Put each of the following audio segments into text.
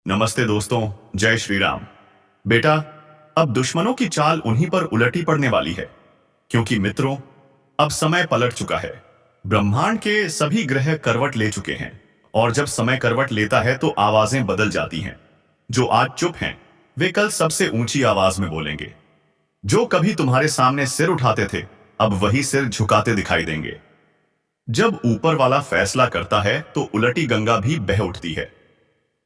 नमस्ते दोस्तों, जय श्री राम। बेटा, अब दुश्मनों की चाल उन्हीं पर उलटी पड़ने वाली है, क्योंकि मित्रों, अब समय पलट चुका है। ब्रह्मांड के सभी ग्रह करवट ले चुके हैं, और जब समय करवट लेता है तो आवाजें बदल जाती हैं। जो आज चुप हैं, वे कल सबसे ऊंची आवाज में बोलेंगे। जो कभी तुम्हारे सामने सिर उठाते थे, अब वही सिर झुकाते दिखाई देंगे। जब ऊपर वाला फैसला करता है तो उलटी गंगा भी बह उठती है।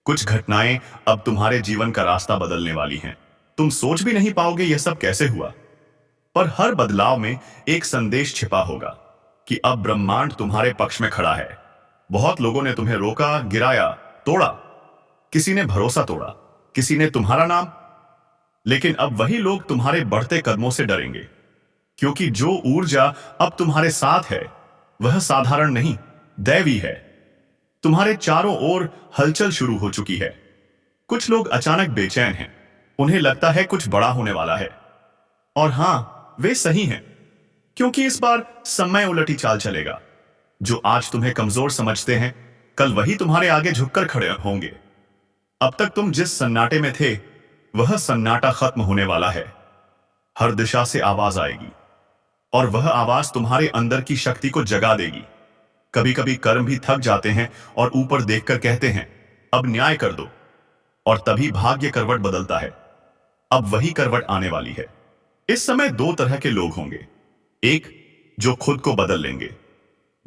कुछ घटनाएं अब तुम्हारे जीवन का रास्ता बदलने वाली हैं। तुम सोच भी नहीं पाओगे यह सब कैसे हुआ। पर हर बदलाव में एक संदेश छिपा होगा कि अब ब्रह्मांड तुम्हारे पक्ष में खड़ा है। बहुत लोगों ने तुम्हें रोका, गिराया, तोड़ा। किसी ने भरोसा तोड़ा, किसी ने तुम्हारा नाम। लेकिन अब वही लोग तुम्हारे बढ़ते कदमों से डरेंगे, क्योंकि जो ऊर्जा अब तुम्हारे साथ है वह साधारण नहीं, दैवी है। तुम्हारे चारों ओर हलचल शुरू हो चुकी है। कुछ लोग अचानक बेचैन हैं। उन्हें लगता है कुछ बड़ा होने वाला है। और हां, वे सही हैं, क्योंकि इस बार समय उलटी चाल चलेगा। जो आज तुम्हें कमजोर समझते हैं, कल वही तुम्हारे आगे झुककर खड़े होंगे। अब तक तुम जिस सन्नाटे में थे, वह सन्नाटा खत्म होने वाला है। हर दिशा से आवाज आएगी, और वह आवाज तुम्हारे अंदर की शक्ति को जगा देगी। कभी कभी कर्म भी थक जाते हैं और ऊपर देखकर कहते हैं, अब न्याय कर दो। और तभी भाग्य करवट बदलता है। अब वही करवट आने वाली है। इस समय दो तरह के लोग होंगे। एक, जो खुद को बदल लेंगे।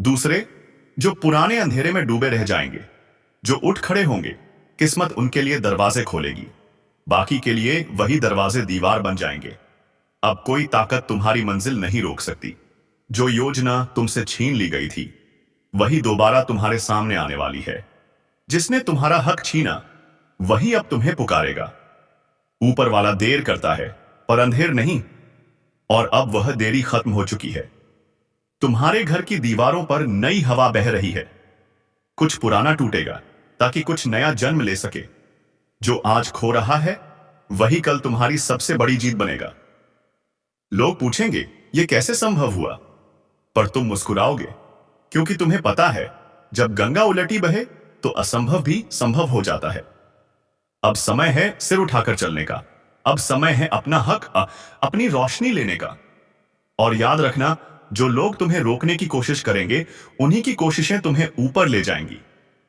दूसरे, जो पुराने अंधेरे में डूबे रह जाएंगे। जो उठ खड़े होंगे, किस्मत उनके लिए दरवाजे खोलेगी। बाकी के लिए वही दरवाजे दीवार बन जाएंगे। अब कोई ताकत तुम्हारी मंजिल नहीं रोक सकती। जो योजना तुमसे छीन ली गई थी, वही दोबारा तुम्हारे सामने आने वाली है। जिसने तुम्हारा हक छीना, वही अब तुम्हें पुकारेगा। ऊपर वाला देर करता है, पर अंधेर नहीं। और अब वह देरी खत्म हो चुकी है। तुम्हारे घर की दीवारों पर नई हवा बह रही है। कुछ पुराना टूटेगा, ताकि कुछ नया जन्म ले सके। जो आज खो रहा है, वही कल तुम्हारी सबसे बड़ी जीत बनेगा। लोग पूछेंगे, यह कैसे संभव हुआ? पर तुम मुस्कुराओगे, क्योंकि तुम्हें पता है, जब गंगा उलटी बहे तो असंभव भी संभव हो जाता है। अब समय है सिर उठाकर चलने का। अब समय है अपना हक, अपनी रोशनी लेने का। और याद रखना, जो लोग तुम्हें रोकने की कोशिश करेंगे, उन्हीं की कोशिशें तुम्हें ऊपर ले जाएंगी।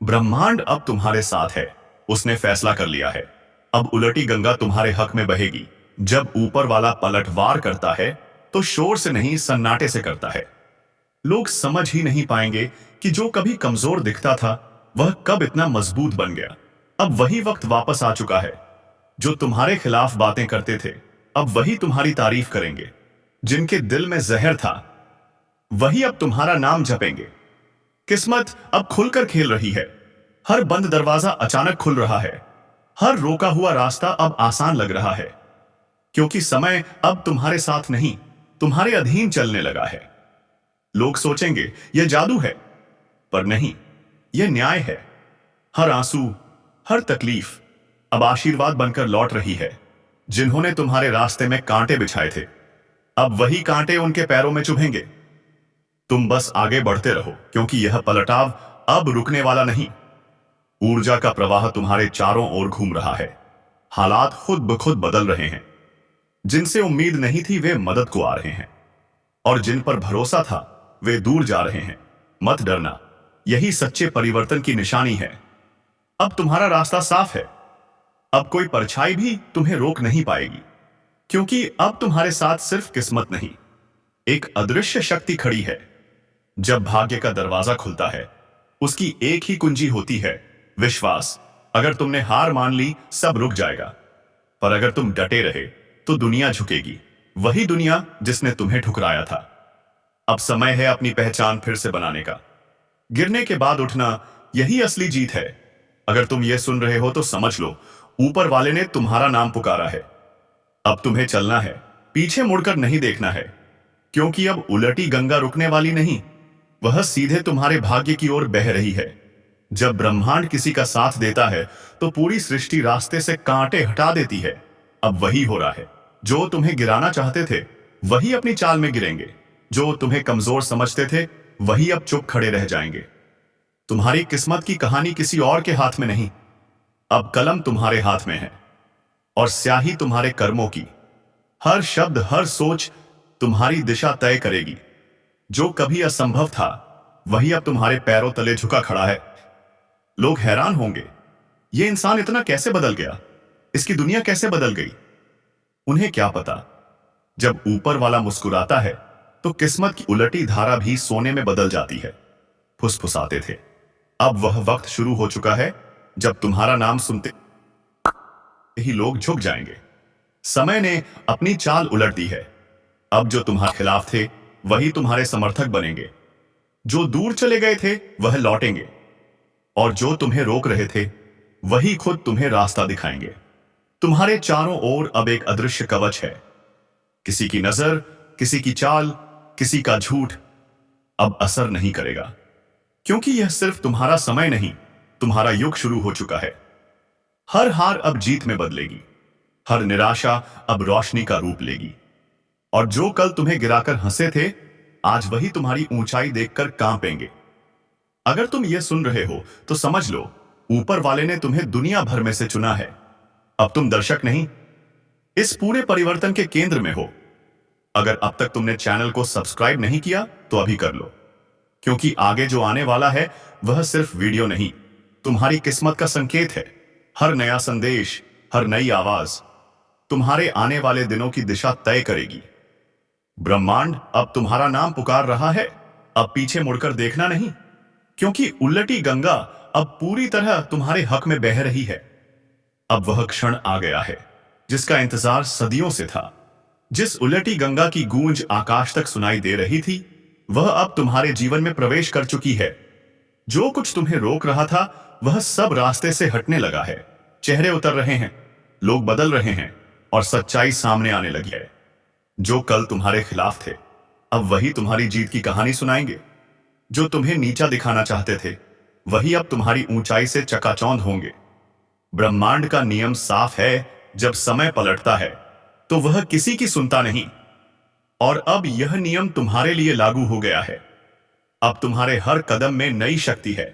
ब्रह्मांड अब तुम्हारे साथ है। उसने फैसला कर लिया है। अब उलटी गंगा तुम्हारे हक में बहेगी। जब ऊपर वाला पलटवार करता है, तो शोर से नहीं, सन्नाटे से करता है। लोग समझ ही नहीं पाएंगे कि जो कभी कमजोर दिखता था, वह कब इतना मजबूत बन गया। अब वही वक्त वापस आ चुका है। जो तुम्हारे खिलाफ बातें करते थे, अब वही तुम्हारी तारीफ करेंगे। जिनके दिल में जहर था, वही अब तुम्हारा नाम जपेंगे। किस्मत अब खुलकर खेल रही है। हर बंद दरवाजा अचानक खुल रहा है। हर रोका हुआ रास्ता अब आसान लग रहा है, क्योंकि समय अब तुम्हारे साथ नहीं, तुम्हारे अधीन चलने लगा है। लोग सोचेंगे यह जादू है, पर नहीं, यह न्याय है। हर आंसू, हर तकलीफ अब आशीर्वाद बनकर लौट रही है। जिन्होंने तुम्हारे रास्ते में कांटे बिछाए थे, अब वही कांटे उनके पैरों में चुभेंगे। तुम बस आगे बढ़ते रहो, क्योंकि यह पलटाव अब रुकने वाला नहीं। ऊर्जा का प्रवाह तुम्हारे चारों ओर घूम रहा है। हालात खुद ब खुद बदल रहे हैं। जिनसे उम्मीद नहीं थी, वे मदद को आ रहे हैं। और जिन पर भरोसा था, वे दूर जा रहे हैं। मत डरना, यही सच्चे परिवर्तन की निशानी है। अब तुम्हारा रास्ता साफ है। अब कोई परछाई भी तुम्हें रोक नहीं पाएगी, क्योंकि अब तुम्हारे साथ सिर्फ किस्मत नहीं, एक अदृश्य शक्ति खड़ी है। जब भाग्य का दरवाजा खुलता है, उसकी एक ही कुंजी होती है, विश्वास। अगर तुमने हार मान ली, सब रुक जाएगा। पर अगर तुम डटे रहे, तो दुनिया झुकेगी। वही दुनिया जिसने तुम्हें ठुकराया था। अब समय है अपनी पहचान फिर से बनाने का। गिरने के बाद उठना, यही असली जीत है। अगर तुम यह सुन रहे हो तो समझ लो, ऊपर वाले ने तुम्हारा नाम पुकारा है। अब तुम्हें चलना है, पीछे मुड़कर नहीं देखना है, क्योंकि अब उलटी गंगा रुकने वाली नहीं, वह सीधे तुम्हारे भाग्य की ओर बह रही है। जब ब्रह्मांड किसी का साथ देता है, तो पूरी सृष्टि रास्ते से कांटे हटा देती है। अब वही हो रहा है। जो तुम्हें गिराना चाहते थे, वही अपनी चाल में गिरेंगे। जो तुम्हें कमजोर समझते थे, वही अब चुप खड़े रह जाएंगे। तुम्हारी किस्मत की कहानी किसी और के हाथ में नहीं, अब कलम तुम्हारे हाथ में है और स्याही तुम्हारे कर्मों की। हर शब्द, हर सोच तुम्हारी दिशा तय करेगी। जो कभी असंभव था वही अब तुम्हारे पैरों तले झुका खड़ा है। लोग हैरान होंगे, ये इंसान इतना कैसे बदल गया, इसकी दुनिया कैसे बदल गई। उन्हें क्या पता, जब ऊपर वाला मुस्कुराता है तो किस्मत की उलटी धारा भी सोने में बदल जाती है। फुसफुसाते थे, अब वह वक्त शुरू हो चुका है जब तुम्हारा नाम सुनते ही लोग झुक जाएंगे। समय ने अपनी चाल उलट दी है। अब जो तुम्हारे खिलाफ थे वही तुम्हारे समर्थक बनेंगे। जो दूर चले गए थे वह लौटेंगे और जो तुम्हें रोक रहे थे वही खुद तुम्हें रास्ता दिखाएंगे। तुम्हारे चारों ओर अब एक अदृश्य कवच है। किसी की नजर, किसी की चाल, किसी का झूठ अब असर नहीं करेगा, क्योंकि यह सिर्फ तुम्हारा समय नहीं, तुम्हारा युग शुरू हो चुका है। हर हार अब जीत में बदलेगी, हर निराशा अब रोशनी का रूप लेगी। और जो कल तुम्हें गिराकर हंसे थे, आज वही तुम्हारी ऊंचाई देखकर कांपेंगे। अगर तुम यह सुन रहे हो तो समझ लो, ऊपर वाले ने तुम्हें दुनिया भर में से चुना है। अब तुम दर्शक नहीं, इस पूरे परिवर्तन के केंद्र में हो। अगर अब तक तुमने चैनल को सब्सक्राइब नहीं किया तो अभी कर लो, क्योंकि आगे जो आने वाला है वह सिर्फ वीडियो नहीं, तुम्हारी किस्मत का संकेत है। हर नया संदेश, हर नई आवाज तुम्हारे आने वाले दिनों की दिशा तय करेगी। ब्रह्मांड अब तुम्हारा नाम पुकार रहा है। अब पीछे मुड़कर देखना नहीं, क्योंकि उलटी गंगा अब पूरी तरह तुम्हारे हक में बह रही है। अब वह क्षण आ गया है जिसका इंतजार सदियों से था। जिस उलटी गंगा की गूंज आकाश तक सुनाई दे रही थी, वह अब तुम्हारे जीवन में प्रवेश कर चुकी है। जो कुछ तुम्हें रोक रहा था वह सब रास्ते से हटने लगा है। चेहरे उतर रहे हैं, लोग बदल रहे हैं और सच्चाई सामने आने लगी है। जो कल तुम्हारे खिलाफ थे अब वही तुम्हारी जीत की कहानी सुनाएंगे। जो तुम्हें नीचा दिखाना चाहते थे वही अब तुम्हारी ऊंचाई से चकाचौंध होंगे। ब्रह्मांड का नियम साफ है, जब समय पलटता है तो वह किसी की सुनता नहीं। और अब यह नियम तुम्हारे लिए लागू हो गया है। अब तुम्हारे हर कदम में नई शक्ति है,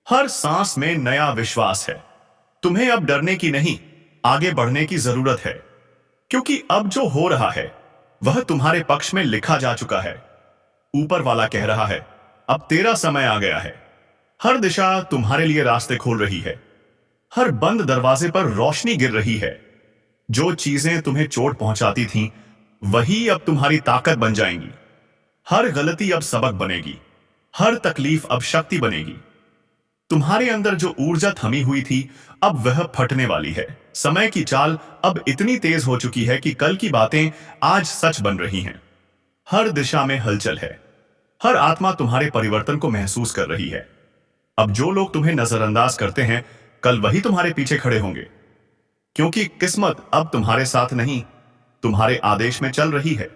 हर सांस में नया विश्वास है। तुम्हें अब डरने की नहीं, आगे बढ़ने की जरूरत है, क्योंकि अब जो हो रहा है वह तुम्हारे पक्ष में लिखा जा चुका है। ऊपर वाला कह रहा है, अब तेरा समय आ गया है। हर दिशा तुम्हारे लिए रास्ते खोल रही है, हर बंद दरवाजे पर रोशनी गिर रही है। जो चीजें तुम्हें चोट पहुंचाती थीं, वही अब तुम्हारी ताकत बन जाएंगी। हर गलती अब सबक बनेगी, हर तकलीफ अब शक्ति बनेगी। तुम्हारे अंदर जो ऊर्जा थमी हुई थी अब वह फटने वाली है। समय की चाल अब इतनी तेज हो चुकी है कि कल की बातें आज सच बन रही हैं। हर दिशा में हलचल है, हर आत्मा तुम्हारे परिवर्तन को महसूस कर रही है। अब जो लोग तुम्हें नजरअंदाज करते हैं, कल वही तुम्हारे पीछे खड़े होंगे, क्योंकि किस्मत अब तुम्हारे साथ नहीं, तुम्हारे आदेश में चल रही है।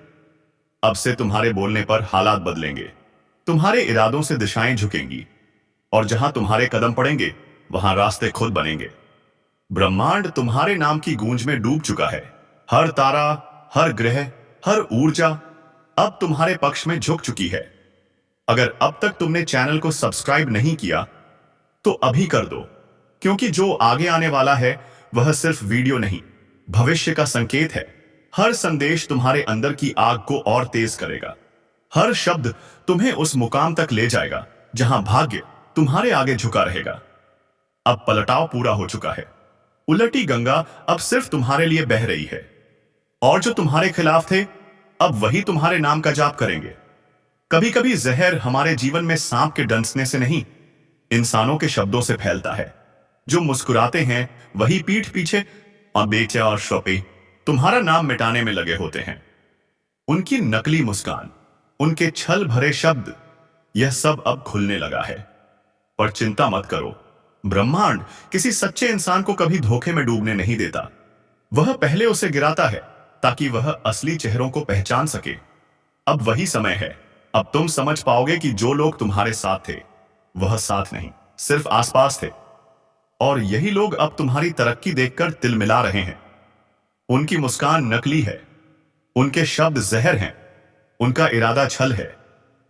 अब से तुम्हारे बोलने पर हालात बदलेंगे, तुम्हारे इरादों से दिशाएं झुकेंगी और जहां तुम्हारे कदम पड़ेंगे वहां रास्ते खुद बनेंगे। ब्रह्मांड तुम्हारे नाम की गूंज में डूब चुका है। हर तारा, हर ग्रह, हर ऊर्जा अब तुम्हारे पक्ष में झुक चुकी है। अगर अब तक तुमने चैनल को सब्सक्राइब नहीं किया तो अभी कर दो, क्योंकि जो आगे आने वाला है वह सिर्फ वीडियो नहीं, भविष्य का संकेत है। हर संदेश तुम्हारे अंदर की आग को और तेज करेगा। हर शब्द तुम्हें उस मुकाम तक ले जाएगा जहां भाग्य तुम्हारे आगे झुका रहेगा। अब पलटाव पूरा हो चुका है। उलटी गंगा अब सिर्फ तुम्हारे लिए बह रही है, और जो तुम्हारे खिलाफ थे अब वही तुम्हारे नाम का जाप करेंगे। कभी कभी जहर हमारे जीवन में सांप के डंसने से नहीं, इंसानों के शब्दों से फैलता है। जो मुस्कुराते हैं वही पीठ पीछे और बेचे और शोपे तुम्हारा नाम मिटाने में लगे होते हैं। उनकी नकली मुस्कान, उनके छल भरे शब्द, यह सब अब खुलने लगा है। पर चिंता मत करो, ब्रह्मांड किसी सच्चे इंसान को कभी धोखे में डूबने नहीं देता। वह पहले उसे गिराता है ताकि वह असली चेहरों को पहचान सके। अब वही समय है, अब तुम समझ पाओगे कि जो लोग तुम्हारे साथ थे वह साथ नहीं, सिर्फ आसपास थे। और यही लोग अब तुम्हारी तरक्की देखकर तिलमिला रहे हैं। उनकी मुस्कान नकली है, उनके शब्द जहर हैं, उनका इरादा छल है।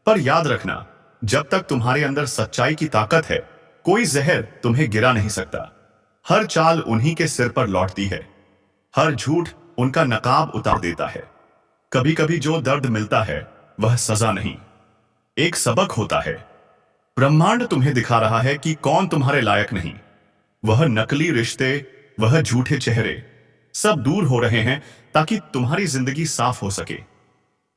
पर याद रखना, जब तक तुम्हारे अंदर सच्चाई की ताकत है, कोई जहर तुम्हें गिरा नहीं सकता। हर चाल उन्हीं के सिर पर लौटती है। हर झूठ उनका नकाब उतार देता है। कभी कभी जो दर्द मिलता है वह सजा नहीं, एक सबक होता है। ब्रह्मांड तुम्हें दिखा रहा है कि कौन तुम्हारे लायक नहीं। वह नकली रिश्ते, वह झूठे चेहरे सब दूर हो रहे हैं ताकि तुम्हारी जिंदगी साफ हो सके।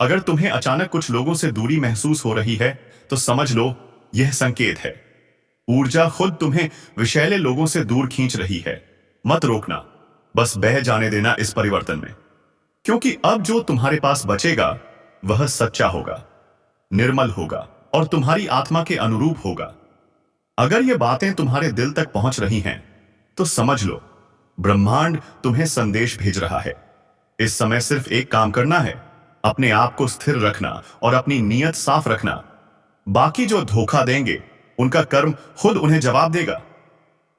अगर तुम्हें अचानक कुछ लोगों से दूरी महसूस हो रही है तो समझ लो यह संकेत है। ऊर्जा खुद तुम्हें विषैले लोगों से दूर खींच रही है। मत रोकना, बस बह जाने देना इस परिवर्तन में, क्योंकि अब जो तुम्हारे पास बचेगा वह सच्चा होगा, निर्मल होगा और तुम्हारी आत्मा के अनुरूप होगा। अगर ये बातें तुम्हारे दिल तक पहुंच रही हैं तो समझ लो ब्रह्मांड तुम्हें संदेश भेज रहा है। इस समय सिर्फ एक काम करना है, अपने आप को स्थिर रखना और अपनी नीयत साफ रखना। बाकी जो धोखा देंगे उनका कर्म खुद उन्हें जवाब देगा।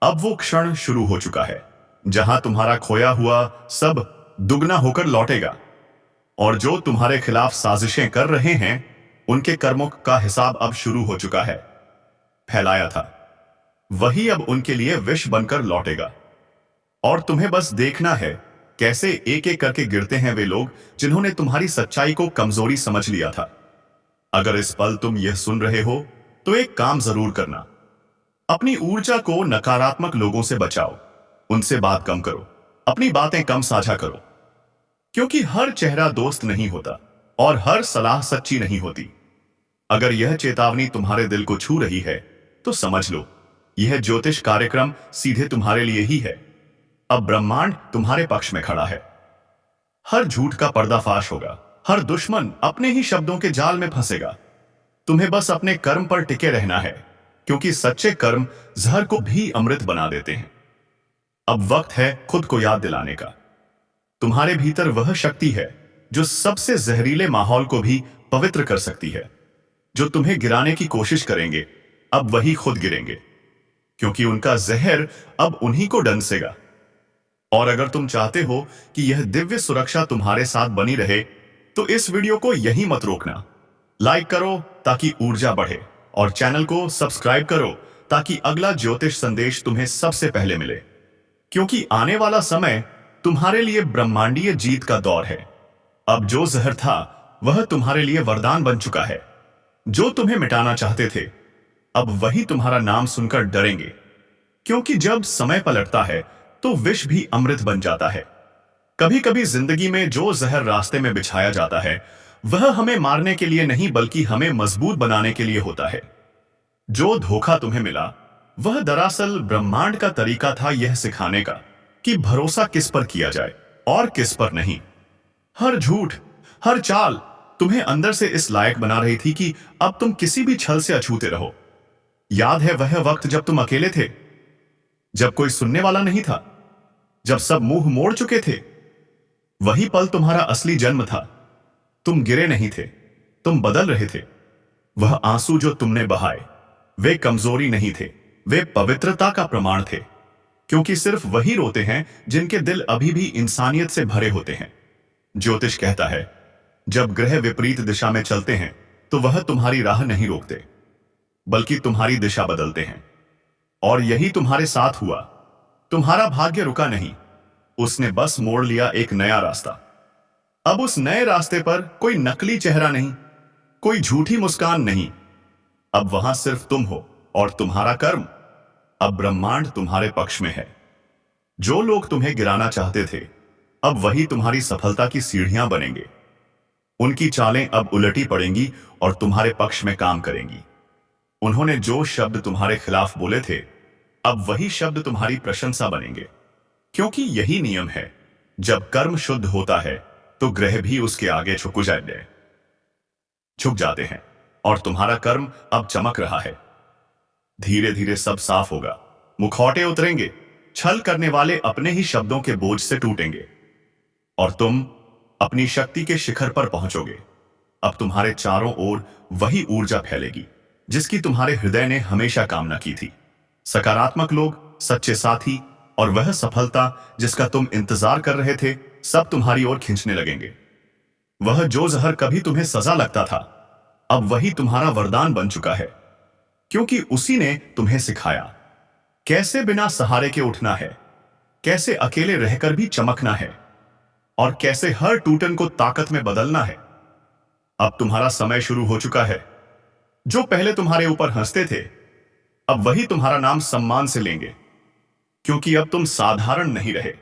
अब वो क्षण शुरू हो चुका है जहां तुम्हारा खोया हुआ सब दुगना होकर लौटेगा, और जो तुम्हारे खिलाफ साजिशें कर रहे हैं उनके कर्मों का हिसाब अब शुरू हो चुका है। फैलाया था वही अब उनके लिए विष बनकर लौटेगा, और तुम्हें बस देखना है कैसे एक एक करके गिरते हैं वे लोग जिन्होंने तुम्हारी सच्चाई को कमजोरी समझ लिया था। अगर इस पल तुम यह सुन रहे हो तो एक काम जरूर करना, अपनी ऊर्जा को नकारात्मक लोगों से बचाओ, उनसे बात कम करो, अपनी बातें कम साझा करो, क्योंकि हर चेहरा दोस्त नहीं होता और हर सलाह सच्ची नहीं होती। अगर यह चेतावनी तुम्हारे दिल को छू रही है तो समझ लो यह ज्योतिष कार्यक्रम सीधे तुम्हारे लिए ही है। अब ब्रह्मांड तुम्हारे पक्ष में खड़ा है। हर झूठ का पर्दाफाश होगा, हर दुश्मन अपने ही शब्दों के जाल में फंसेगा। तुम्हें बस अपने कर्म पर टिके रहना है, क्योंकि सच्चे कर्म जहर को भी अमृत बना देते हैं। अब वक्त है खुद को याद दिलाने का। तुम्हारे भीतर वह शक्ति है जो सबसे जहरीले माहौल को भी पवित्र कर सकती है। जो तुम्हें गिराने की कोशिश करेंगे अब वही खुद गिरेंगे, क्योंकि उनका जहर अब उन्हीं को डंसेगा। और अगर तुम चाहते हो कि यह दिव्य सुरक्षा तुम्हारे साथ बनी रहे तो इस वीडियो को यहीं मत रोकना। लाइक करो ताकि ऊर्जा बढ़े, और चैनल को सब्सक्राइब करो ताकि अगला ज्योतिष संदेश तुम्हें सबसे पहले मिले, क्योंकि आने वाला समय तुम्हारे लिए ब्रह्मांडीय जीत का दौर है। अब जो जहर था वह तुम्हारे लिए वरदान बन चुका है। जो तुम्हें मिटाना चाहते थे अब वही तुम्हारा नाम सुनकर डरेंगे, क्योंकि जब समय पलटता है तो विष भी अमृत बन जाता है। कभी कभी जिंदगी में जो जहर रास्ते में बिछाया जाता है वह हमें मारने के लिए नहीं बल्कि हमें मजबूत बनाने के लिए होता है। जो धोखा तुम्हें मिला वह दरअसल ब्रह्मांड का तरीका था यह सिखाने का कि भरोसा किस पर किया जाए और किस पर नहीं। हर झूठ, हर चाल तुम्हें अंदर से इस लायक बना रही थी कि अब तुम किसी भी छल से अछूते रहो। याद है वह वक्त जब तुम अकेले थे, जब कोई सुनने वाला नहीं था, जब सब मुंह मोड़ चुके थे? वही पल तुम्हारा असली जन्म था। तुम गिरे नहीं थे, तुम बदल रहे थे। वह आंसू जो तुमने बहाए वे कमजोरी नहीं थे, वे पवित्रता का प्रमाण थे, क्योंकि सिर्फ वही रोते हैं जिनके दिल अभी भी इंसानियत से भरे होते हैं। ज्योतिष कहता है जब ग्रह विपरीत दिशा में चलते हैं तो वह तुम्हारी राह नहीं रोकते बल्कि तुम्हारी दिशा बदलते हैं, और यही तुम्हारे साथ हुआ। तुम्हारा भाग्य रुका नहीं, उसने बस मोड़ लिया एक नया रास्ता। अब उस नए रास्ते पर कोई नकली चेहरा नहीं, कोई झूठी मुस्कान नहीं। अब वहां सिर्फ तुम हो और तुम्हारा कर्म। अब ब्रह्मांड तुम्हारे पक्ष में है। जो लोग तुम्हें गिराना चाहते थे अब वही तुम्हारी सफलता की सीढ़ियां बनेंगे। उनकी चालें अब उलटी पड़ेंगी और तुम्हारे पक्ष में काम करेंगी। उन्होंने जो शब्द तुम्हारे खिलाफ बोले थे अब वही शब्द तुम्हारी प्रशंसा बनेंगे, क्योंकि यही नियम है, जब कर्म शुद्ध होता है तो ग्रह भी उसके आगे झुक जाते हैं, और तुम्हारा कर्म अब चमक रहा है। धीरे धीरे सब साफ होगा, मुखौटे उतरेंगे, छल करने वाले अपने ही शब्दों के बोझ से टूटेंगे, और तुम अपनी शक्ति के शिखर पर पहुंचोगे। अब तुम्हारे चारों ओर वही ऊर्जा फैलेगी जिसकी तुम्हारे हृदय ने हमेशा कामना की थी। सकारात्मक लोग, सच्चे साथी और वह सफलता जिसका तुम इंतजार कर रहे थे सब तुम्हारी ओर खींचने लगेंगे। वह जो जहर कभी तुम्हें सजा लगता था अब वही तुम्हारा वरदान बन चुका है, क्योंकि उसी ने तुम्हें सिखाया कैसे बिना सहारे के उठना है, कैसे अकेले रहकर भी चमकना है, और कैसे हर टूटन को ताकत में बदलना है। अब तुम्हारा समय शुरू हो चुका है। जो पहले तुम्हारे ऊपर हंसते थे, अब वही तुम्हारा नाम सम्मान से लेंगे, क्योंकि अब तुम साधारण नहीं रहे।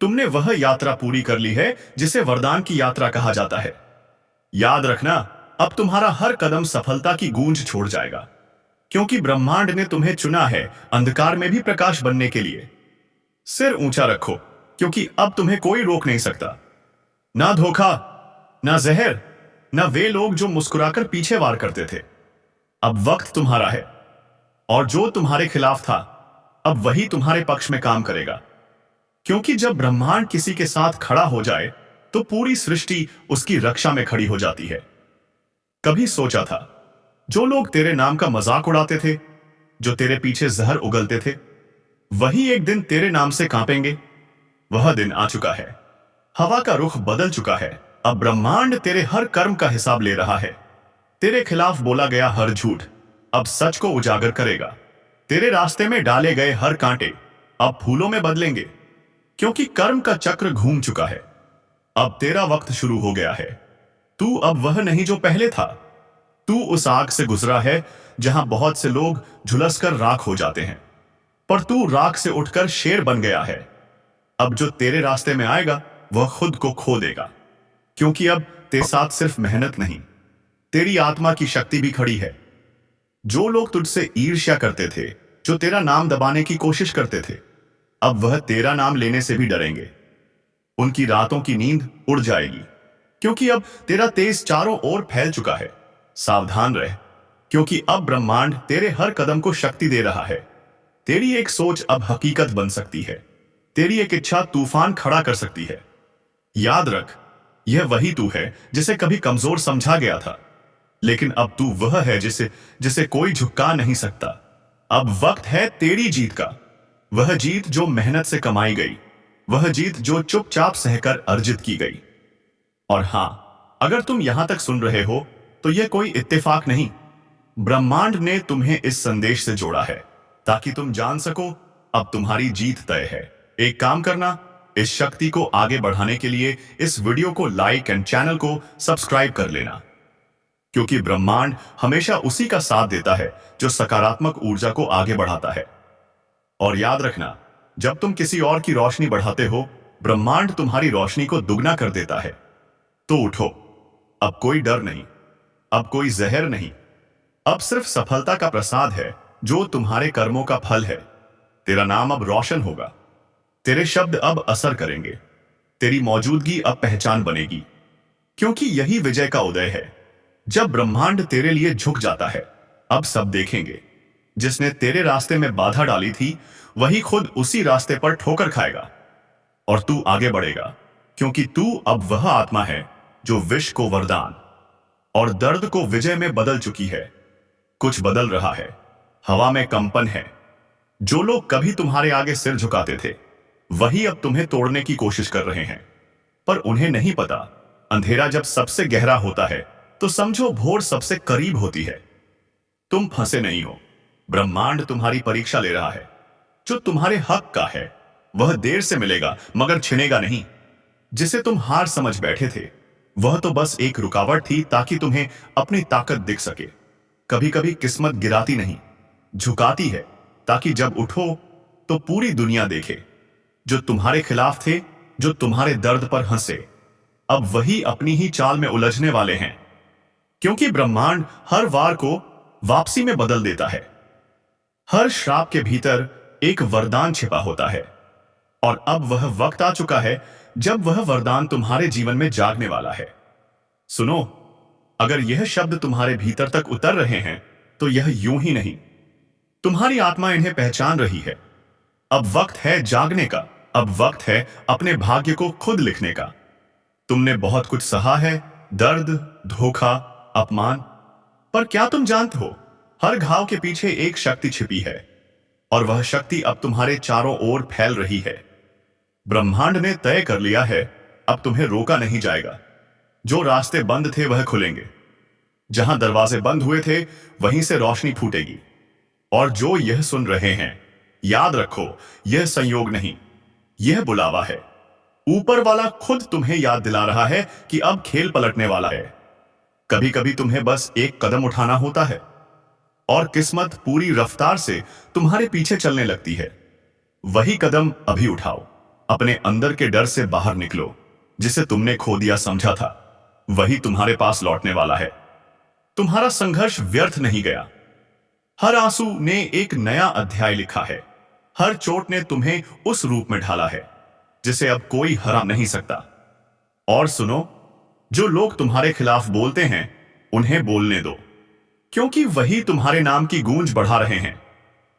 तुमने वह यात्रा पूरी कर ली है जिसे वरदान की यात्रा कहा जाता है। याद रखना, अब तुम्हारा हर कदम सफलता की गूंज छोड़ जाएगा, क्योंकि ब्रह्मांड ने तुम्हें चुना है अंधकार में भी प्रकाश बनने के लिए। सिर ऊंचा रखो, क्योंकि अब तुम्हें कोई रोक नहीं सकता। ना धोखा, ना जहर, ना वे लोग जो मुस्कुराकर पीछे वार करते थे। अब वक्त तुम्हारा है, और जो तुम्हारे खिलाफ था, अब वही तुम्हारे पक्ष में काम करेगा। क्योंकि जब ब्रह्मांड किसी के साथ खड़ा हो जाए, तो पूरी सृष्टि उसकी रक्षा में खड़ी हो जाती है। कभी सोचा था, जो लोग तेरे नाम का मजाक उड़ाते थे, जो तेरे पीछे जहर उगलते थे, वही एक दिन तेरे नाम से कांपेंगे। वह दिन आ चुका है। हवा का रुख बदल चुका है। अब ब्रह्मांड तेरे हर कर्म का हिसाब ले रहा है। तेरे खिलाफ बोला गया हर झूठ अब सच को उजागर करेगा। तेरे रास्ते में डाले गए हर कांटे अब फूलों में बदलेंगे, क्योंकि कर्म का चक्र घूम चुका है। अब तेरा वक्त शुरू हो गया है। तू अब वह नहीं जो पहले था। तू उस आग से गुजरा है जहां बहुत से लोग झुलसकर राख हो जाते हैं, पर तू राख से उठकर शेर बन गया है। अब जो तेरे रास्ते में आएगा वह खुद को खो देगा, क्योंकि अब तेरे साथ सिर्फ मेहनत नहीं, तेरी आत्मा की शक्ति भी खड़ी है। जो लोग तुझसे ईर्ष्या करते थे, जो तेरा नाम दबाने की कोशिश करते थे, अब वह तेरा नाम लेने से भी डरेंगे। उनकी रातों की नींद उड़ जाएगी, क्योंकि अब तेरा तेज चारों ओर फैल चुका है। सावधान रह, क्योंकि अब ब्रह्मांड तेरे हर कदम को शक्ति दे रहा है। तेरी एक सोच अब हकीकत बन सकती है। तेरी एक इच्छा तूफान खड़ा कर सकती है। याद रख, यह वही तू है जिसे कभी कमजोर समझा गया था, लेकिन अब तू वह है जिसे कोई झुका नहीं सकता। अब वक्त है तेरी जीत का, वह जीत जो मेहनत से कमाई गई, वह जीत जो चुपचाप सहकर अर्जित की गई। और हां, अगर तुम यहां तक सुन रहे हो तो यह कोई इत्तेफाक नहीं। ब्रह्मांड ने तुम्हें इस संदेश से जोड़ा है ताकि तुम जान सको अब तुम्हारी जीत तय है। एक काम करना, इस शक्ति को आगे बढ़ाने के लिए इस वीडियो को लाइक एंड चैनल को सब्सक्राइब कर लेना, क्योंकि ब्रह्मांड हमेशा उसी का साथ देता है जो सकारात्मक ऊर्जा को आगे बढ़ाता है। और याद रखना, जब तुम किसी और की रोशनी बढ़ाते हो, ब्रह्मांड तुम्हारी रोशनी को दुगना कर देता है। तो उठो, अब कोई डर नहीं, अब कोई जहर नहीं, अब सिर्फ सफलता का प्रसाद है जो तुम्हारे कर्मों का फल है। तेरा नाम अब रोशन होगा, तेरे शब्द अब असर करेंगे, तेरी मौजूदगी अब पहचान बनेगी, क्योंकि यही विजय का उदय है। जब ब्रह्मांड तेरे लिए झुक जाता है, अब सब देखेंगे, जिसने तेरे रास्ते में बाधा डाली थी वही खुद उसी रास्ते पर ठोकर खाएगा। और तू आगे बढ़ेगा, क्योंकि तू अब वह आत्मा है जो विष को वरदान और दर्द को विजय में बदल चुकी है। कुछ बदल रहा है, हवा में कंपन है। जो लोग कभी तुम्हारे आगे सिर झुकाते थे, वही अब तुम्हें तोड़ने की कोशिश कर रहे हैं, पर उन्हें नहीं पता, अंधेरा जब सबसे गहरा होता है तो समझो भोर सबसे करीब होती है। तुम फंसे नहीं हो, ब्रह्मांड तुम्हारी परीक्षा ले रहा है। जो तुम्हारे हक का है वह देर से मिलेगा, मगर छिनेगा नहीं। जिसे तुम हार समझ बैठे थे, वह तो बस एक रुकावट थी ताकि तुम्हें अपनी ताकत दिख सके। कभी कभी किस्मत गिराती नहीं, झुकाती है, ताकि जब उठो तो पूरी दुनिया देखे। जो तुम्हारे खिलाफ थे, जो तुम्हारे दर्द पर हंसे, अब वही अपनी ही चाल में उलझने वाले हैं, क्योंकि ब्रह्मांड हर वार को वापसी में बदल देता है। हर श्राप के भीतर एक वरदान छिपा होता है, और अब वह वक्त आ चुका है जब वह वरदान तुम्हारे जीवन में जागने वाला है। सुनो, अगर यह शब्द तुम्हारे भीतर तक उतर रहे हैं तो यह यूं ही नहीं, तुम्हारी आत्मा इन्हें पहचान रही है। अब वक्त है जागने का, अब वक्त है अपने भाग्य को खुद लिखने का। तुमने बहुत कुछ सहा है, दर्द, धोखा, अपमान, पर क्या तुम जानते हो, हर घाव के पीछे एक शक्ति छिपी है, और वह शक्ति अब तुम्हारे चारों ओर फैल रही है। ब्रह्मांड ने तय कर लिया है, अब तुम्हें रोका नहीं जाएगा। जो रास्ते बंद थे वह खुलेंगे, जहां दरवाजे बंद हुए थे वहीं से रोशनी फूटेगी। और जो यह सुन रहे हैं, याद रखो, यह संयोग नहीं, यह बुलावा है। ऊपर वाला खुद तुम्हें याद दिला रहा है कि अब खेल पलटने वाला है। कभी कभी तुम्हें बस एक कदम उठाना होता है और किस्मत पूरी रफ्तार से तुम्हारे पीछे चलने लगती है। वही कदम अभी उठाओ। अपने अंदर के डर से बाहर निकलो। जिसे तुमने खो दिया समझा था, वही तुम्हारे पास लौटने वाला है। तुम्हारा संघर्ष व्यर्थ नहीं गया। हर आंसू ने एक नया अध्याय लिखा है। हर चोट ने तुम्हें उस रूप में ढाला है जिसे अब कोई हरा नहीं सकता। और सुनो, जो लोग तुम्हारे खिलाफ बोलते हैं उन्हें बोलने दो, क्योंकि वही तुम्हारे नाम की गूंज बढ़ा रहे हैं।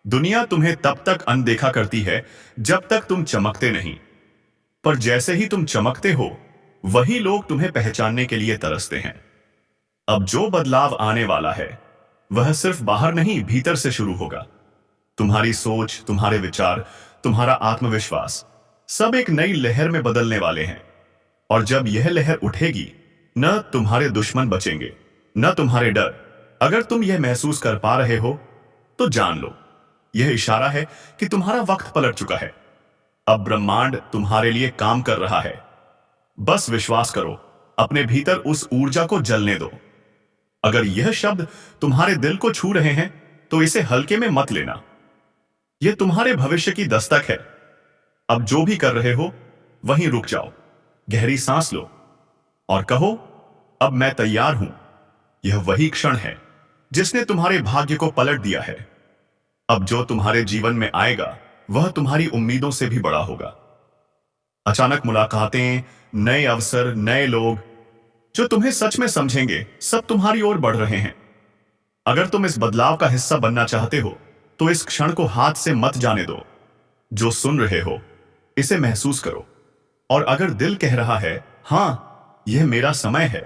दुनिया तुम्हें तब तक अनदेखा करती है जब तक तुम चमकते नहीं, पर जैसे ही तुम चमकते हो वही लोग तुम्हें पहचानने के लिए तरसते हैं। अब जो बदलाव आने वाला है वह सिर्फ बाहर नहीं, भीतर से शुरू होगा। तुम्हारी सोच, तुम्हारे विचार, तुम्हारा आत्मविश्वास सब एक नई लहर में बदलने वाले हैं। और जब यह लहर उठेगी, न तुम्हारे दुश्मन बचेंगे, न तुम्हारे डर। अगर तुम यह महसूस कर पा रहे हो तो जान लो, यह इशारा है कि तुम्हारा वक्त पलट चुका है। अब ब्रह्मांड तुम्हारे लिए काम कर रहा है। बस विश्वास करो, अपने भीतर उस ऊर्जा को जलने दो। अगर यह शब्द तुम्हारे दिल को छू रहे हैं तो इसे हल्के में मत लेना। यह तुम्हारे भविष्य की दस्तक है। अब जो भी कर रहे हो वहीं रुक जाओ, गहरी सांस लो और कहो, अब मैं तैयार हूं। यह वही क्षण है जिसने तुम्हारे भाग्य को पलट दिया है। अब जो तुम्हारे जीवन में आएगा वह तुम्हारी उम्मीदों से भी बड़ा होगा। अचानक मुलाकातें, नए अवसर, नए लोग जो तुम्हें सच में समझेंगे, सब तुम्हारी ओर बढ़ रहे हैं। अगर तुम इस बदलाव का हिस्सा बनना चाहते हो तो इस क्षण को हाथ से मत जाने दो। जो सुन रहे हो इसे महसूस करो। और अगर दिल कह रहा है हां, यह मेरा समय है,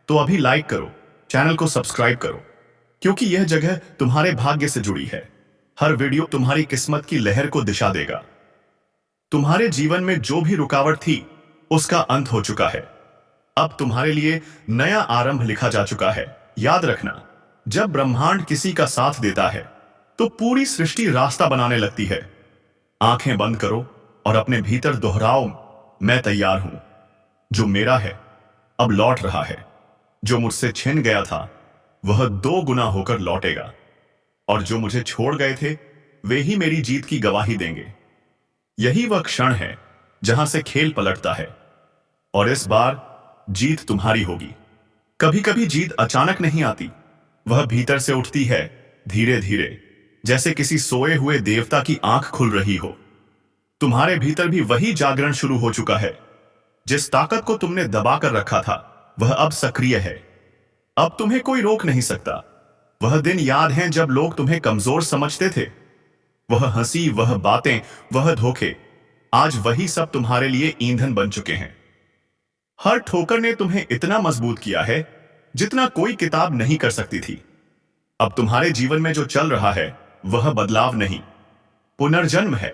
तो अभी लाइक करो, चैनल को सब्सक्राइब करो, क्योंकि यह जगह तुम्हारे भाग्य से जुड़ी है। हर वीडियो तुम्हारी किस्मत की लहर को दिशा देगा। तुम्हारे जीवन में जो भी रुकावट थी उसका अंत हो चुका है। अब तुम्हारे लिए नया आरंभ लिखा जा चुका है। याद रखना, जब ब्रह्मांड किसी का साथ देता है तो पूरी सृष्टि रास्ता बनाने लगती है। आंखें बंद करो और अपने भीतर दोहराओ, मैं तैयार हूं। जो मेरा है अब लौट रहा है। जो मुझसे छिन गया था वह 2 गुना होकर लौटेगा। और जो मुझे छोड़ गए थे वे ही मेरी जीत की गवाही देंगे। यही वह क्षण है जहां से खेल पलटता है। और इस बार जीत तुम्हारी होगी। कभी कभी जीत अचानक नहीं आती, वह भीतर से उठती है, धीरे धीरे, जैसे किसी सोए हुए देवता की आंख खुल रही हो। तुम्हारे भीतर भी वही जागरण शुरू हो चुका है। जिस ताकत को तुमने दबा कर रखा था वह अब सक्रिय है। अब तुम्हें कोई रोक नहीं सकता। वह दिन याद हैं जब लोग तुम्हें कमजोर समझते थे? वह हंसी, वह बातें, वह धोखे, आज वही सब तुम्हारे लिए ईंधन बन चुके हैं। हर ठोकर ने तुम्हें इतना मजबूत किया है जितना कोई किताब नहीं कर सकती थी। अब तुम्हारे जीवन में जो चल रहा है वह बदलाव नहीं, पुनर्जन्म है।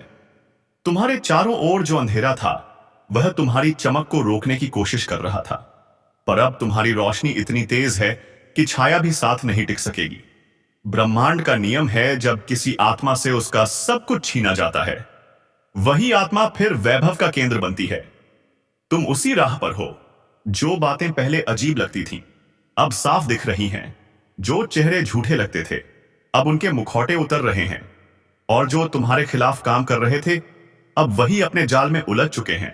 तुम्हारे चारों ओर जो अंधेरा था वह तुम्हारी चमक को रोकने की कोशिश कर रहा था, पर अब तुम्हारी रोशनी इतनी तेज है कि छाया भी साथ नहीं टिक सकेगी। ब्रह्मांड का नियम है, जब किसी आत्मा से उसका सब कुछ छीना जाता है वही आत्मा फिर वैभव का केंद्र बनती है। तुम उसी राह पर हो। जो बातें पहले अजीब लगती थीं अब साफ दिख रही हैं। जो चेहरे झूठे लगते थे अब उनके मुखौटे उतर रहे हैं। और जो तुम्हारे खिलाफ काम कर रहे थे अब वही अपने जाल में उलझ चुके हैं।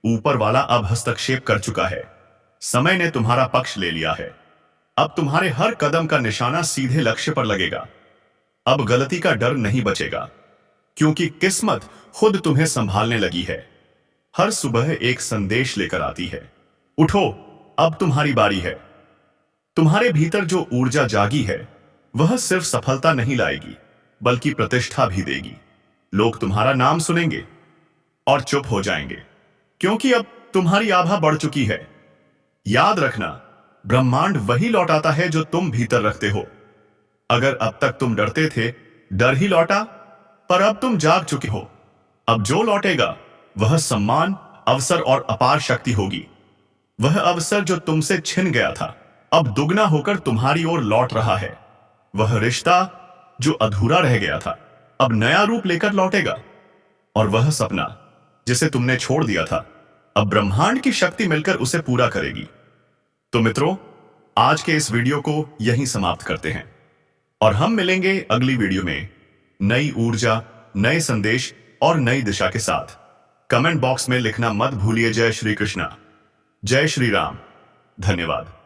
ऊपर वाला अब हस्तक्षेप कर चुका है। समय ने तुम्हारा पक्ष ले लिया है। अब तुम्हारे हर कदम का निशाना सीधे लक्ष्य पर लगेगा। अब गलती का डर नहीं बचेगा, क्योंकि किस्मत खुद तुम्हें संभालने लगी है। हर सुबह एक संदेश लेकर आती है, उठो, अब तुम्हारी बारी है। तुम्हारे भीतर जो ऊर्जा जागी है वह सिर्फ सफलता नहीं लाएगी बल्कि प्रतिष्ठा भी देगी। लोग तुम्हारा नाम सुनेंगे और चुप हो जाएंगे, क्योंकि अब तुम्हारी आभा बढ़ चुकी है। याद रखना, ब्रह्मांड वही लौटाता है जो तुम भीतर रखते हो। अगर अब तक तुम डरते थे, डर ही लौटा, पर अब तुम जाग चुके हो। अब जो लौटेगा वह सम्मान, अवसर और अपार शक्ति होगी। वह अवसर जो तुमसे छिन गया था अब दुगना होकर तुम्हारी ओर लौट रहा है। वह रिश्ता जो अधूरा रह गया था अब नया रूप लेकर लौटेगा और वह सपना जिसे तुमने छोड़ दिया था अब ब्रह्मांड की शक्ति मिलकर उसे पूरा करेगी। तो मित्रों, आज के इस वीडियो को यहीं समाप्त करते हैं और हम मिलेंगे अगली वीडियो में नई ऊर्जा, नए संदेश और नई दिशा के साथ। कमेंट बॉक्स में लिखना मत भूलिए। जय श्री कृष्णा, जय श्री राम। धन्यवाद।